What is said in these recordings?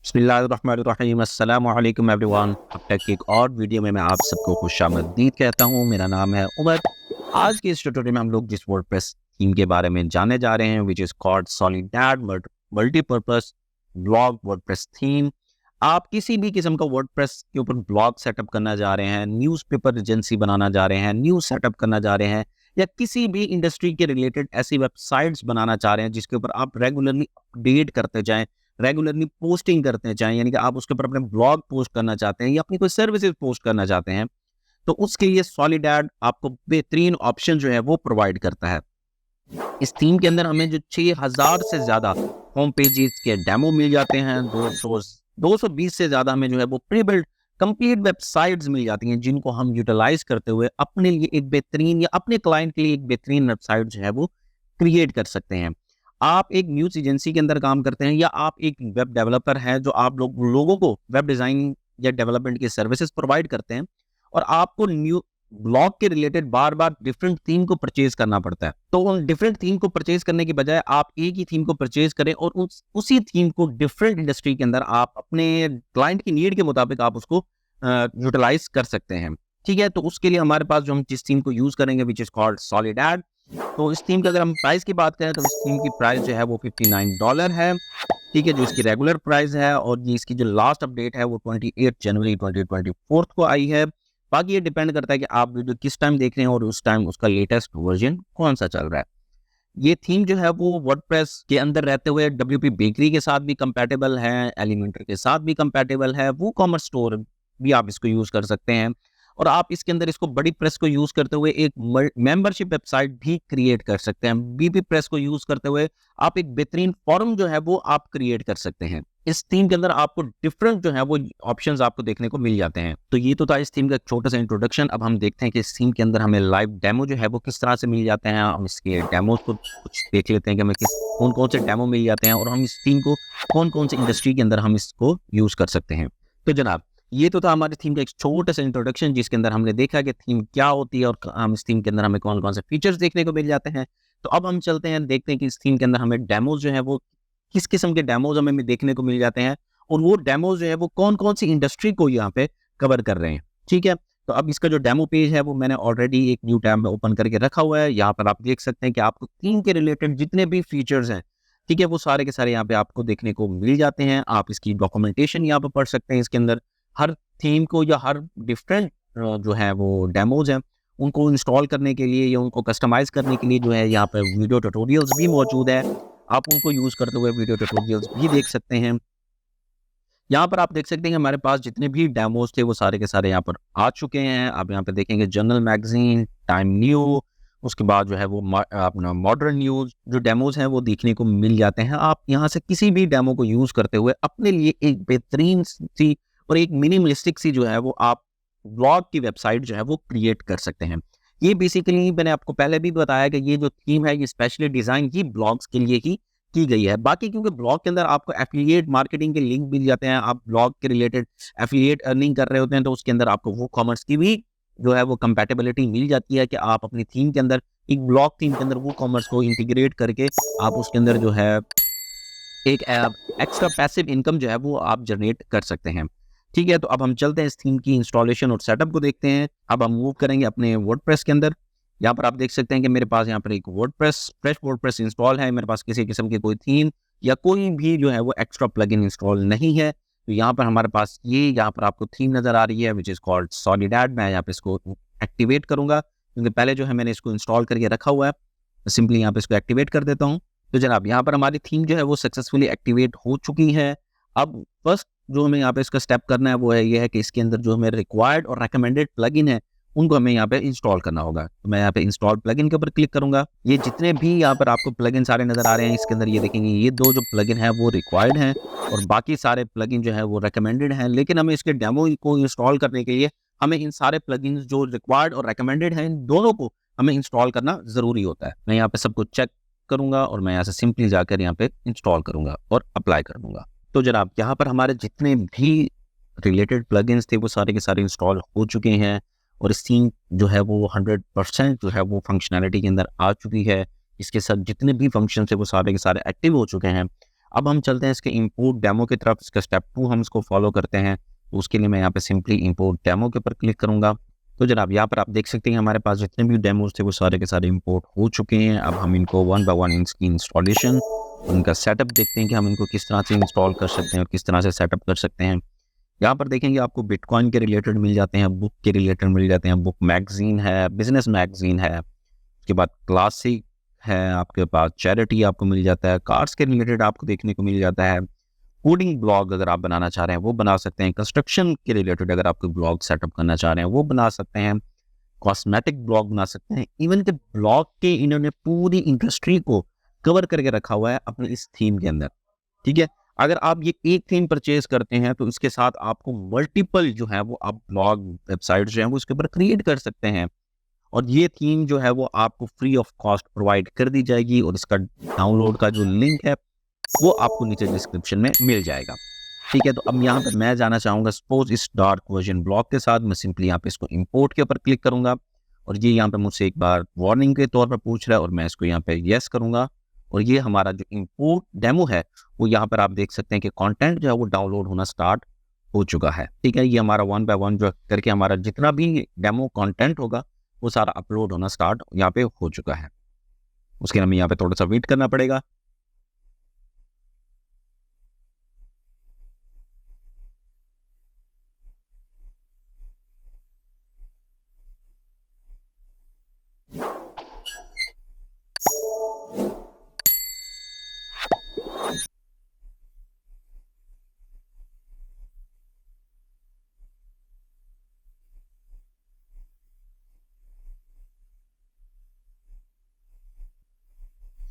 बिस्मिल्लाहिर्रहमानिर्रहीम अस्सलामु अलैकुम एवरीवन। अब तक की एक और वीडियो में मैं आप सबको खुशामदीद कहता हूँ। मेरा नाम है उमर। आज के इस ट्यूटोरियल में हम लोग जिस वर्डप्रेस थीम के बारे में जानने जा रहे हैं which is called Soledad multipurpose blog WordPress theme. आप किसी भी किस्म का वर्डप्रेस के ऊपर ब्लॉग सेटअप करना जा रहे हैं, न्यूज़पेपर एजेंसी बनाना जा रहे हैं, न्यूज़ सेटअप करना जा रहे हैं, या किसी भी इंडस्ट्री के रिलेटेड ऐसी वेबसाइट्स बनाना चाह रहे हैं जिसके ऊपर आप रेगुलरली अपडेट करते जाएं, रेगुलरली पोस्टिंग करते चाहें, यानी कि आप उसके ऊपर अपने ब्लॉग पोस्ट करना चाहते हैं या अपनी कोई सर्विसेज पोस्ट करना चाहते हैं, तो उसके लिए सॉलिडैड आपको बेहतरीन ऑप्शन जो है वो प्रोवाइड करता है। इस थीम के अंदर हमें जो 6000 से ज़्यादा होम पेजेस के डेमो मिल जाते हैं, 220 से ज़्यादा हमें जो है वो प्री बिल्ड कंप्लीट वेबसाइट्स मिल जाती हैं जिनको हम यूटिलाइज करते हुए अपने लिए एक बेहतरीन या अपने क्लाइंट के लिए एक बेहतरीन वेबसाइट जो है वो क्रिएट कर सकते हैं। आप एक न्यूज़ एजेंसी के अंदर काम करते हैं या आप एक वेब डेवलपर हैं जो आप लोगों को वेब डिज़ाइनिंग या डेवलपमेंट की सर्विसेज प्रोवाइड करते हैं, और आपको न्यू ब्लॉग के रिलेटेड बार बार डिफरेंट थीम को परचेज करना पड़ता है, तो उन डिफरेंट थीम को परचेज करने की बजाय आप एक ही थीम को परचेज करें और उसी थीम को डिफरेंट इंडस्ट्री के अंदर आप अपने क्लाइंट की नीड के मुताबिक आप उसको यूटिलाइज कर सकते हैं। ठीक है, तो उसके लिए हमारे पास जो हम जिस थीम को यूज करेंगे विच इज कॉल्ड सॉलिडैड। तो इस थीम की अगर हम प्राइस की बात करें तो इस थीम की प्राइस जो है वो $59 है। ठीक है, जो इसकी रेगुलर प्राइस है, और ये इसकी जो लास्ट अपडेट है वो 28 जनवरी 2024 को आई है। बाकी ये डिपेंड करता है कि आप वीडियो किस टाइम देख रहे हैं और उस टाइम उसका लेटेस्ट वर्जन कौन सा चल रहा है। ये थीम जो है वो वर्डप्रेस के अंदर रहते हुए WP बेकरी के साथ भी कंपैटिबल है, एलिमेंटर के साथ भी कंपैटिबल है, वो कॉमर्स स्टोर भी आप इसको यूज कर सकते हैं, और आप इसके अंदर इसको बड़ी प्रेस को यूज करते हुए एक मेंबरशिप वेबसाइट भी क्रिएट कर सकते हैं। BP प्रेस को यूज करते हुए आप एक बेहतरीन फॉर्म जो है वो आप क्रिएट कर सकते हैं। इस थीम के अंदर आपको डिफरेंट जो है वो ऑप्शंस आपको देखने को मिल जाते हैं। तो ये तो था इस थीम का एक छोटा सा इंट्रोडक्शन। अब हम देखते हैं कि इस थीम के अंदर हमें लाइव डेमो जो है वो किस तरह से मिल जाते हैं। हम इसके डेमोज को कुछ देख लेते हैं कि हमें कौन कौन से डेमो मिल जाते हैं, और हम इस थीम को कौन कौन से इंडस्ट्री के अंदर हम इसको यूज कर सकते हैं। तो जनाब, ये तो था हमारी थीम का एक छोटा सा इंट्रोडक्शन जिसके अंदर हमने देखा कि थीम क्या होती है और हम इस थीम के अंदर हमें कौन कौन से फीचर्स देखने को मिल जाते हैं। तो अब हम चलते हैं, देखते हैं कि इस थीम के अंदर हमें डेमोज जो है वो किस किस्म के डेमोज हमें देखने को मिल जाते हैं, और वो डेमोज जो है वो कौन कौन सी इंडस्ट्री को यहाँ पे कवर कर रहे हैं। ठीक है, तो अब इसका जो डेमो पेज है वो मैंने ऑलरेडी एक न्यू टैब में ओपन करके रखा हुआ है। यहाँ पर आप देख सकते हैं कि आपको थीम के रिलेटेड जितने भी फीचर्स हैं, ठीक है, वो सारे के सारे यहाँ पे आपको देखने को मिल जाते हैं। आप इसकी डॉक्यूमेंटेशन यहाँ पे पढ़ सकते हैं। इसके अंदर हर थीम को या हर डिफरेंट जो है वो डेमोज हैं उनको इंस्टॉल करने के लिए या उनको कस्टमाइज करने के लिए जो है यहाँ पर वीडियो ट्यूटोरियल्स भी मौजूद है। आप उनको यूज़ करते हुए वीडियो ट्यूटोरियल्स भी देख सकते हैं। यहाँ पर आप देख सकते हैं कि हमारे पास जितने भी डेमोज थे वो सारे के सारे यहाँ पर आ चुके हैं। आप यहाँ पे देखेंगे जनरल मैगजीन, टाइम न्यू, उसके बाद जो है वो अपना मॉडर्न न्यूज़, जो डेमोज हैं वो देखने को मिल जाते हैं। आप यहाँ से किसी भी डेमो को यूज़ करते हुए अपने लिए एक बेहतरीन सी और एक मिनिमलिस्टिक सी जो है वो आप ब्लॉग की वेबसाइट जो है वो क्रिएट कर सकते हैं। ये बेसिकली मैंने आपको पहले भी बताया कि ये जो थीम है ये स्पेशली डिज़ाइन ही ब्लॉग्स के लिए ही की गई है। बाकी क्योंकि ब्लॉग के अंदर आपको एफिलिएट मार्केटिंग के लिंक मिल जाते हैं, आप ब्लॉग के रिलेटेड एफिलिएट अर्निंग कर रहे होते हैं, तो उसके अंदर आपको वो कॉमर्स की भी जो है वो कंपैटिबिलिटी मिल जाती है कि आप अपनी थीम के अंदर एक ब्लॉग थीम के अंदर वो कॉमर्स को इंटीग्रेट करके आप उसके अंदर जो है एक एक्स्ट्रा पैसिव इनकम जो है वो आप जनरेट कर सकते हैं। ठीक है, तो अब हम चलते हैं इस थीम की इंस्टॉलेशन और सेटअप को देखते हैं। अब हम मूव करेंगे अपने वर्डप्रेस के अंदर। यहाँ पर आप देख सकते हैं कि मेरे पास यहाँ पर एक फ्रेश वर्डप्रेस इंस्टॉल है। मेरे पास किसी किस्म की कोई थीम या कोई भी जो है वो एक्स्ट्रा प्लगइन इंस्टॉल नहीं है। तो यहाँ पर हमारे पास यहाँ पर आपको थीम नज़र आ रही है विच इज़ कॉल्ड सॉलिडैड। मैं यहाँ पे इसको एक्टिवेट करूँगा क्योंकि पहले जो है मैंने इसको इंस्टॉल करके रखा हुआ है। सिंपली यहाँ पे इसको एक्टिवेट कर देता हूँ। तो जनाब, यहाँ पर हमारी थीम जो है वो सक्सेसफुली एक्टिवेट हो चुकी है। अब फर्स्ट जो हमें यहाँ पे इसका स्टेप करना है वो है ये है कि इसके अंदर जो हमें रिक्वायर्ड और रेकमेंडेड प्लगइन है उनको हमें यहाँ पे इंस्टॉल करना होगा। तो मैं यहाँ पे इंस्टॉल प्लगइन के ऊपर क्लिक करूंगा। ये जितने भी यहाँ पर आपको प्लगइन सारे नजर आ रहे हैं इसके अंदर ये देखेंगे ये दो जो प्लगइन है वो रिक्वायर्ड हैं और बाकी सारे प्लगइन जो है वो रेकमेंडेड हैं। लेकिन हमें इसके डेमो को इंस्टॉल करने के लिए हमें इन सारे प्लगइन जो रिक्वायर्ड और रेकमेंडेड हैं इन दोनों को हमें इंस्टॉल करना जरूरी होता है। मैं यहाँ पे सबको चेक करूंगा और मैं यहाँ से सिंपली जाकर यहाँ पे इंस्टॉल करूंगा और अप्लाई कर दूंगा। तो जनाब, यहाँ पर हमारे जितने भी रिलेटेड प्लगइन्स थे वो सारे के सारे इंस्टॉल हो चुके हैं और इस थीम जो है वो 100% जो है वो फंक्शनैलिटी के अंदर आ चुकी है। इसके साथ जितने भी फंक्शन थे वो सारे के सारे एक्टिव हो चुके हैं। अब हम चलते हैं इसके इंपोर्ट डेमो की तरफ। इसका स्टेप 2 हम इसको फॉलो करते हैं। तो उसके लिए मैं यहाँ पे सिंपली इंपोर्ट डेमो के ऊपर क्लिक करूँगा। तो जनाब यहाँ पर आप देख सकते हैं हमारे पास जितने भी डेमोज थे वो सारे के सारे इंपोर्ट हो चुके हैं। अब हम इनको वन बाय वन इनकी इंस्टॉलेशन, उनका सेटअप देखते हैं कि हम इनको किस तरह से इंस्टॉल कर सकते हैं और किस तरह से सेटअप कर सकते हैं। यहाँ पर देखेंगे आपको बिटकॉइन के रिलेटेड मिल जाते हैं, बुक के रिलेटेड मिल जाते हैं, बुक मैगजीन है, बिजनेस मैगजीन है, उसके बाद क्लासिक है, आपके पास चैरिटी आपको मिल जाता है, कार्स के रिलेटेड आपको देखने को मिल जाता है, कोडिंग ब्लॉग अगर आप बनाना चाह रहे हैं वो बना सकते हैं, कंस्ट्रक्शन के रिलेटेड अगर आप कोई ब्लॉग सेटअप करना चाह रहे हैं वो बना सकते हैं, कॉस्मेटिक ब्लॉग बना सकते हैं। इवन के ब्लॉग के इन्होंने पूरी इंडस्ट्री को कवर करके रखा हुआ है अपने इस थीम के अंदर। ठीक है, अगर आप ये एक थीम परचेज करते हैं तो इसके साथ आपको मल्टीपल जो है वो आप ब्लॉग वेबसाइट जो है वो उसके ऊपर क्रिएट कर सकते हैं, और ये थीम जो है वो आपको फ्री ऑफ कॉस्ट प्रोवाइड कर दी जाएगी, और इसका डाउनलोड का जो लिंक है वो आपको नीचे डिस्क्रिप्शन में मिल जाएगा। ठीक है, तो अब यहाँ पे मैं जाना चाहूँगा सपोज इस डार्क वर्जन ब्लॉग के साथ। मैं सिंपली यहाँ पे इसको इंपोर्ट के ऊपर क्लिक करूँगा, और ये यहाँ पे मुझसे एक बार वार्निंग के तौर पर पूछ रहा है, और मैं इसको यहाँ पे येस करूँगा, और ये हमारा जो इंपोर्ट डेमो है वो यहाँ पर आप देख सकते हैं कि कंटेंट जो है वो डाउनलोड होना स्टार्ट हो चुका है। ठीक है, ये हमारा वन बाय वन जो करके हमारा जितना भी डेमो कंटेंट होगा वो सारा अपलोड होना स्टार्ट यहाँ पे हो चुका है। उसके हमें यहाँ पे थोड़ा सा वेट करना पड़ेगा।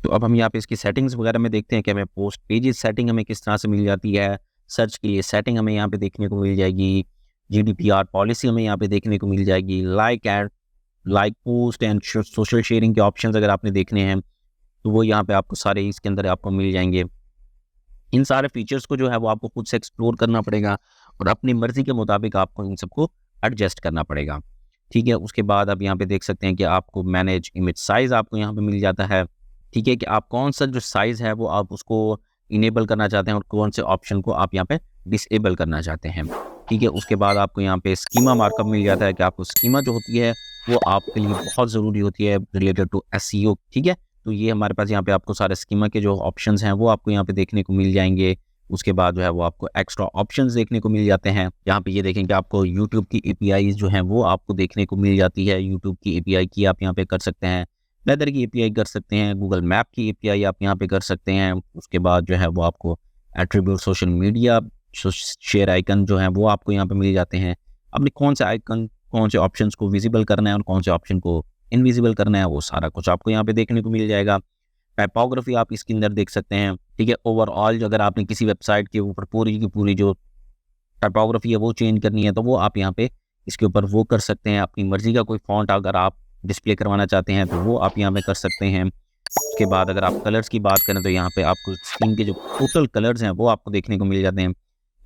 तो अब हम यहाँ पे इसकी सेटिंग्स वगैरह में देखते हैं कि हमें पोस्ट पेजेस सेटिंग हमें किस तरह से मिल जाती है, सर्च के लिए सेटिंग हमें यहाँ पे देखने को मिल जाएगी, जीडीपीआर पॉलिसी हमें यहाँ पे देखने को मिल जाएगी, like post and social sharing के ऑप्शंस अगर आपने देखने हैं तो वो यहाँ पे आपको सारे इसके अंदर आपको मिल जाएंगे। इन सारे फीचर्स को जो है वो आपको खुद से एक्सप्लोर करना पड़ेगा, और अपनी मर्जी के मुताबिक आपको इन सबको एडजस्ट करना पड़ेगा। ठीक है, उसके बाद आप यहाँ पे देख सकते हैं कि आपको मैनेज इमेज साइज आपको यहाँ पे मिल जाता है। ठीक है, कि आप कौन सा जो साइज़ है वो आप उसको इनेबल करना चाहते हैं और कौन से ऑप्शन को आप यहाँ पे डिसेबल करना चाहते हैं। ठीक है, उसके बाद आपको यहाँ पे स्कीमा मार्कअप मिल जाता है कि आपको स्कीमा जो होती है वो आपके लिए बहुत ज़रूरी होती है रिलेटेड टू एसईओ। ठीक है, तो ये हमारे पास यहाँ पे आपको सारे स्कीमा के जो ऑप्शंस हैं वो आपको यहाँ पे देखने को मिल जाएंगे। उसके बाद जो है वो आपको एक्स्ट्रा ऑप्शंस देखने को मिल जाते हैं। यहाँ पे ये देखें कि आपको यूट्यूब की एपीआई जो हैं वो आपको देखने को मिल जाती है। यूट्यूब की एपीआई की आप यहाँ पे कर सकते हैं, वेदर की एपीआई कर सकते हैं, गूगल मैप की एपीआई आप यहाँ पे कर सकते हैं। उसके बाद जो है वो आपको attribute social media share icon जो है वो आपको यहाँ पे मिल जाते हैं। आपने कौन से आइकन, कौन से ऑप्शंस को विजिबल करना है और कौन से ऑप्शन को इनविजिबल करना है वो सारा कुछ आपको यहाँ पे देखने को मिल जाएगा। टाइपोग्राफी आप इसके अंदर देख सकते हैं। ठीक है, ओवरऑल जो अगर आपने किसी वेबसाइट के ऊपर पूरी की पूरी जो टाइपोग्राफी है वो चेंज करनी है तो वो आप यहाँ पे इसके ऊपर वो कर सकते हैं। अपनी मर्जी का कोई फॉन्ट अगर आप डिस्प्ले करवाना चाहते हैं तो वो आप यहाँ पे कर सकते हैं। उसके बाद अगर आप कलर्स की बात करें तो यहाँ पे आपको स्क्रीन के जो टोटल कलर्स हैं वो आपको देखने को मिल जाते हैं।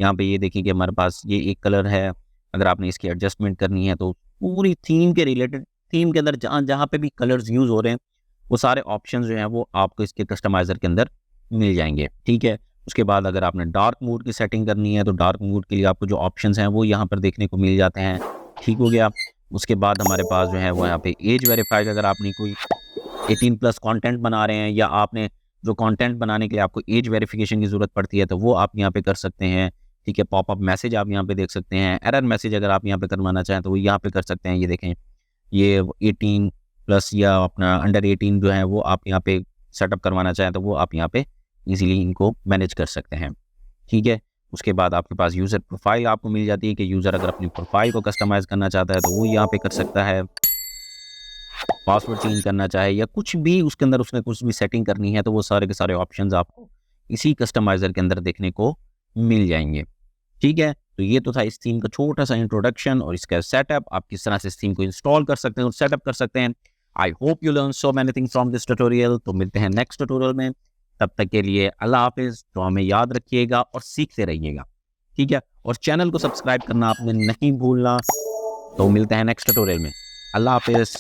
यहाँ पे ये देखिए कि हमारे पास ये एक कलर है, अगर आपने इसकी एडजस्टमेंट करनी है तो पूरी थीम के रिलेटेड, थीम के अंदर जहाँ जहाँ पे भी कलर्स यूज़ हो रहे हैं वो सारे ऑप्शन जो हैं वो आपको इसके कस्टमाइज़र के अंदर मिल जाएंगे। ठीक है, उसके बाद अगर आपने डार्क मोड की सेटिंग करनी है तो डार्क मोड के लिए आपको जो ऑप्शंस हैं वो यहाँ पर देखने को मिल जाते हैं। ठीक हो गया। उसके बाद हमारे पास जो है वो यहाँ पे एज वेरीफाइड, अगर आपने कोई 18+ कंटेंट बना रहे हैं या आपने जो कंटेंट बनाने के लिए आपको एज वेरिफिकेशन की ज़रूरत पड़ती है तो वो आप यहाँ पे कर सकते हैं। ठीक है, पॉपअप मैसेज आप यहाँ पे देख सकते हैं, एरर मैसेज अगर आप यहाँ पे करवाना चाहें तो वो यहाँ पे कर सकते हैं। ये देखें, ये 18+ या अपना अंडर 18 जो है वो आप यहाँ पे सेटअप करवाना चाहें तो वो आप यहाँ पे ईजिली इनको मैनेज कर सकते हैं। ठीक है, उसके बाद आपके पास यूज़र प्रोफाइल आपको मिल जाती है कि यूज़र अगर अपनी प्रोफाइल को कस्टमाइज़ करना चाहता है तो वो यहाँ पे कर सकता है। पासवर्ड चेंज करना चाहे या कुछ भी उसके अंदर उसने कुछ भी सेटिंग करनी है तो वो सारे के सारे ऑप्शंस आपको इसी कस्टमाइज़र के अंदर देखने को मिल जाएंगे। ठीक है, तो ये तो था इस थीम का छोटा सा इंट्रोडक्शन और इसका सेटअप, आप किस तरह से इस थीम को इंस्टॉल कर सकते हैं और सेटअप कर सकते हैं। I hope you learn so many things from this tutorial. तो मिलते हैं नेक्स्ट ट्यूटोरियल में, तब तक के लिए अल्लाह हाफिज़। तो हमें याद रखिएगा और सीखते रहिएगा। ठीक है, और चैनल को सब्सक्राइब करना आपने नहीं भूलना। तो मिलते हैं नेक्स्ट ट्यूटोरियल में। अल्लाह हाफिज़।